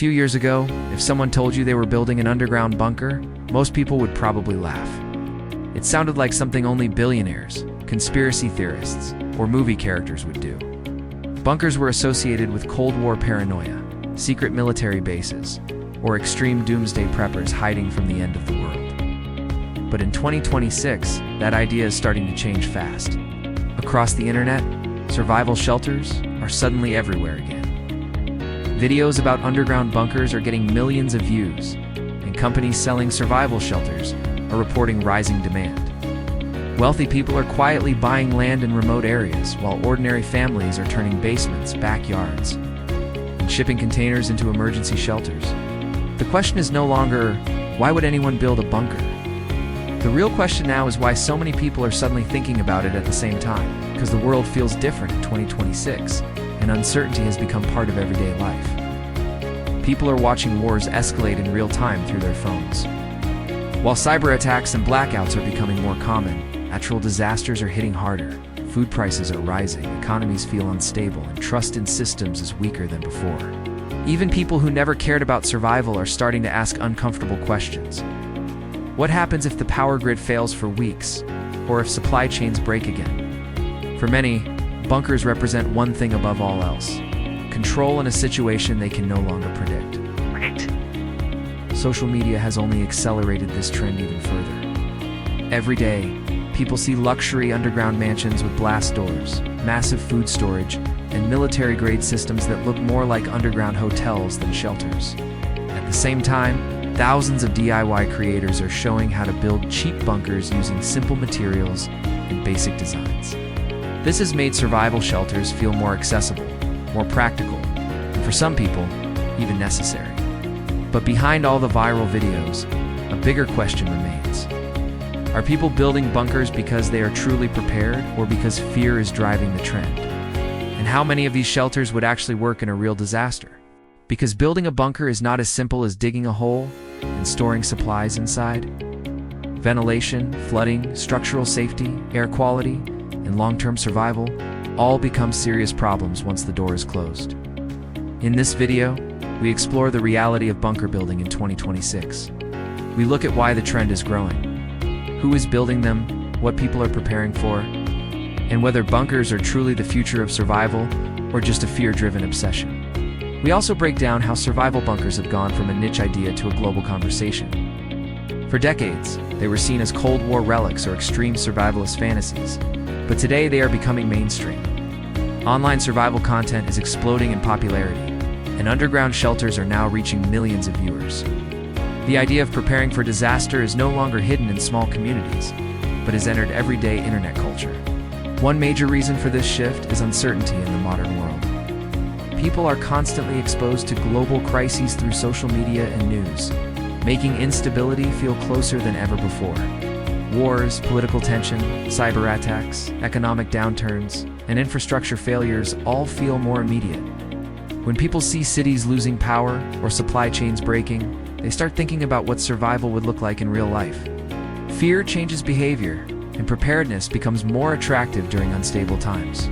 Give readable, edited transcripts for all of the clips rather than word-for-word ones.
few years ago, if someone told you they were building an underground bunker, most people would probably laugh. It sounded like something only billionaires, conspiracy theorists, or movie characters would do. Bunkers were associated with Cold War paranoia, secret military bases, or extreme doomsday preppers hiding from the end of the world. But in 2026, that idea is starting to change fast. Across the internet, survival shelters are suddenly everywhere again. Videos about underground bunkers are getting millions of views, and companies selling survival shelters are reporting rising demand. Wealthy people are quietly buying land in remote areas, while ordinary families are turning basements, backyards, and shipping containers into emergency shelters. The question is no longer, why would anyone build a bunker? The real question now is why so many people are suddenly thinking about it at the same time, because the world feels different in 2026, and uncertainty has become part of everyday life. People are watching wars escalate in real time through their phones. While cyber attacks and blackouts are becoming more common, natural disasters are hitting harder, food prices are rising, economies feel unstable, and trust in systems is weaker than before. Even people who never cared about survival are starting to ask uncomfortable questions. What happens if the power grid fails for weeks, or if supply chains break again? For many, bunkers represent one thing above all else: control in a situation they can no longer predict. Social media has only accelerated this trend even further. Every day, people see luxury underground mansions with blast doors, massive food storage, and military-grade systems that look more like underground hotels than shelters. At the same time, thousands of DIY creators are showing how to build cheap bunkers using simple materials and basic designs. This has made survival shelters feel more accessible, more practical, and for some people, even necessary. But behind all the viral videos, a bigger question remains. Are people building bunkers because they are truly prepared, or because fear is driving the trend? And how many of these shelters would actually work in a real disaster? Because building a bunker is not as simple as digging a hole and storing supplies inside. Ventilation, flooding, structural safety, air quality, and long-term survival all become serious problems once the door is closed. In this video, we explore the reality of bunker building in 2026. We look at why the trend is growing, who is building them, what people are preparing for, and whether bunkers are truly the future of survival or just a fear-driven obsession. We also break down how survival bunkers have gone from a niche idea to a global conversation. For decades, they were seen as Cold War relics or extreme survivalist fantasies, but today they are becoming mainstream. Online survival content is exploding in popularity, and underground shelters are now reaching millions of viewers. The idea of preparing for disaster is no longer hidden in small communities, but has entered everyday internet culture. One major reason for this shift is uncertainty in the modern world. People are constantly exposed to global crises through social media and news, making instability feel closer than ever before. Wars, political tension, cyber attacks, economic downturns, and infrastructure failures all feel more immediate. When people see cities losing power or supply chains breaking, they start thinking about what survival would look like in real life. Fear changes behavior, and preparedness becomes more attractive during unstable times.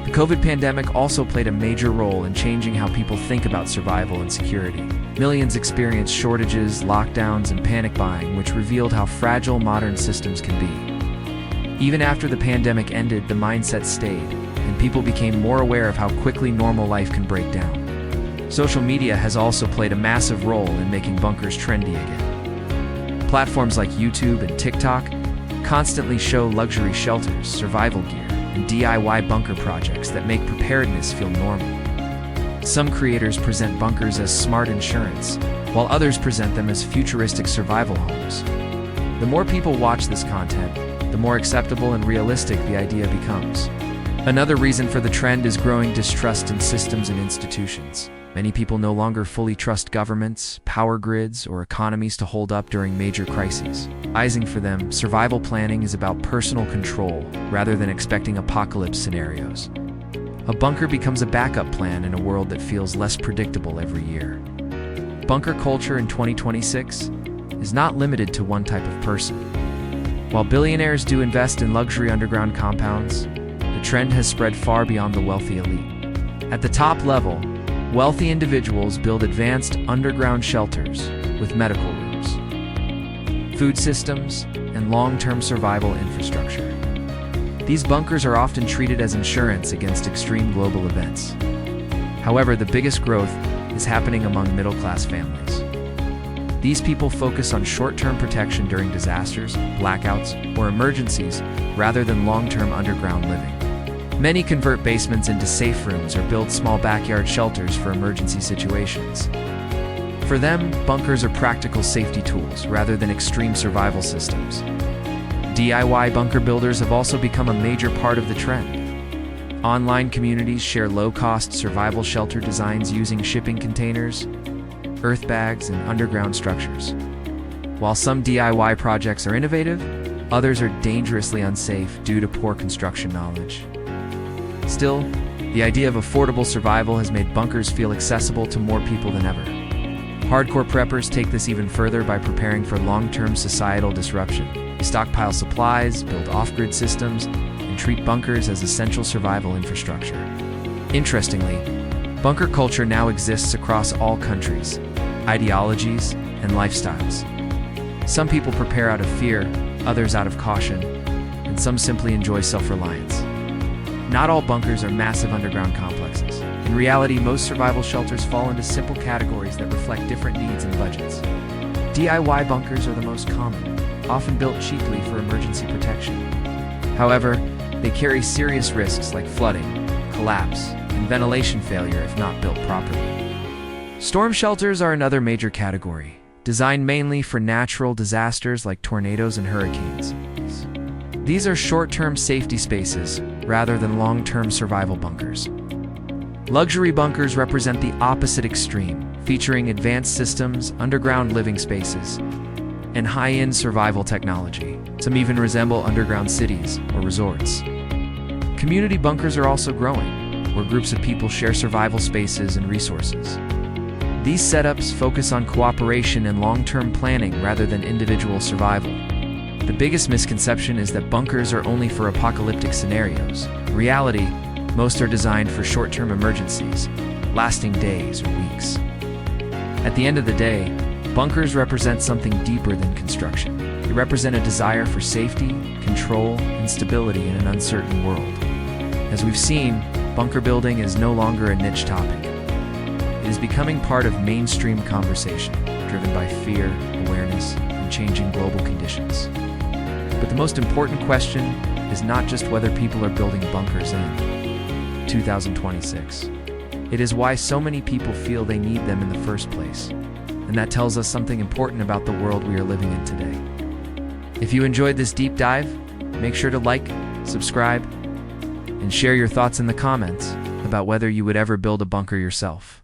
The COVID pandemic also played a major role in changing how people think about survival and security. Millions experienced shortages, lockdowns, and panic buying, which revealed how fragile modern systems can be. Even after the pandemic ended, the mindset stayed, and people became more aware of how quickly normal life can break down. Social media has also played a massive role in making bunkers trendy again. Platforms like YouTube and TikTok constantly show luxury shelters, survival gear, and DIY bunker projects that make preparedness feel normal. Some creators present bunkers as smart insurance, while others present them as futuristic survival homes. The more people watch this content, the more acceptable and realistic the idea becomes. Another reason for the trend is growing distrust in systems and institutions. Many people no longer fully trust governments, power grids, or economies to hold up during major crises. Rising for them, survival planning is about personal control rather than expecting apocalypse scenarios. A bunker becomes a backup plan in a world that feels less predictable every year. Bunker culture in 2026 is not limited to one type of person. While billionaires do invest in luxury underground compounds, the trend has spread far beyond the wealthy elite. At the top level, Wealthy individuals build advanced underground shelters with medical rooms, food systems, and long-term survival infrastructure. These bunkers are often treated as insurance against extreme global events. However, the biggest growth is happening among middle-class families. These people focus on short-term protection during disasters, blackouts, or emergencies rather than long-term underground living. Many convert basements into safe rooms or build small backyard shelters for emergency situations. For them, bunkers are practical safety tools rather than extreme survival systems. DIY bunker builders have also become a major part of the trend. Online communities share low-cost survival shelter designs using shipping containers, earth bags, and underground structures. While some DIY projects are innovative, others are dangerously unsafe due to poor construction knowledge. Still, the idea of affordable survival has made bunkers feel accessible to more people than ever. Hardcore preppers take this even further by preparing for long-term societal disruption. They stockpile supplies, build off-grid systems, and treat bunkers as essential survival infrastructure. Interestingly, bunker culture now exists across all countries, ideologies, and lifestyles. Some people prepare out of fear, others out of caution, and some simply enjoy self-reliance. Not all bunkers are massive underground complexes. In reality, most survival shelters fall into simple categories that reflect different needs and budgets. DIY bunkers are the most common, often built cheaply for emergency protection. However, they carry serious risks like flooding, collapse, and ventilation failure if not built properly. Storm shelters are another major category, designed mainly for natural disasters like tornadoes and hurricanes. These are short-term safety spaces rather than long-term survival bunkers. Luxury bunkers represent the opposite extreme, featuring advanced systems, underground living spaces, and high-end survival technology. Some even resemble underground cities or resorts. Community bunkers are also growing, where groups of people share survival spaces and resources. These setups focus on cooperation and long-term planning rather than individual survival. The biggest misconception is that bunkers are only for apocalyptic scenarios. In reality, most are designed for short-term emergencies, lasting days or weeks. At the end of the day, bunkers represent something deeper than construction. They represent a desire for safety, control, and stability in an uncertain world. As we've seen, bunker building is no longer a niche topic. It is becoming part of mainstream conversation, driven by fear, awareness, and changing global conditions. But the most important question is not just whether people are building bunkers in 2026. It is why so many people feel they need them in the first place. And that tells us something important about the world we are living in today. If you enjoyed this deep dive, make sure to like, subscribe, and share your thoughts in the comments about whether you would ever build a bunker yourself.